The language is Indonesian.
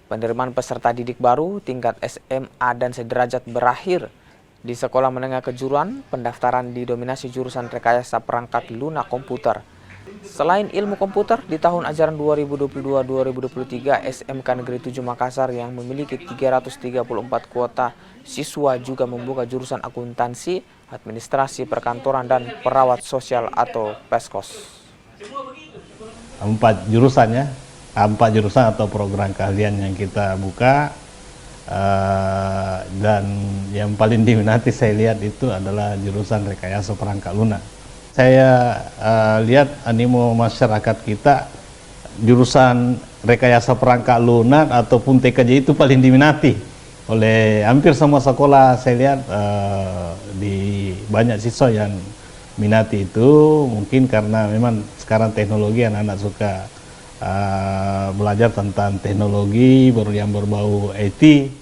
Penerimaan peserta didik baru tingkat SMA dan sederajat berakhir. Di sekolah menengah kejuruan, pendaftaran didominasi jurusan rekayasa perangkat lunak komputer. Selain ilmu komputer, di tahun ajaran 2022-2023, SMK Negeri 7 Makassar yang memiliki 334 kuota siswa juga membuka jurusan akuntansi, administrasi perkantoran, dan perawat sosial atau Peskos. 4 jurusan atau program keahlian yang kita buka, dan yang paling diminati saya lihat itu adalah jurusan rekayasa perangkat lunak. Saya lihat animo masyarakat kita, jurusan rekayasa perangkat lunak ataupun TKJ itu paling diminati oleh hampir semua sekolah. Saya lihat di banyak siswa yang minati itu, mungkin karena memang sekarang teknologi anak-anak suka belajar tentang teknologi yang berbau IT.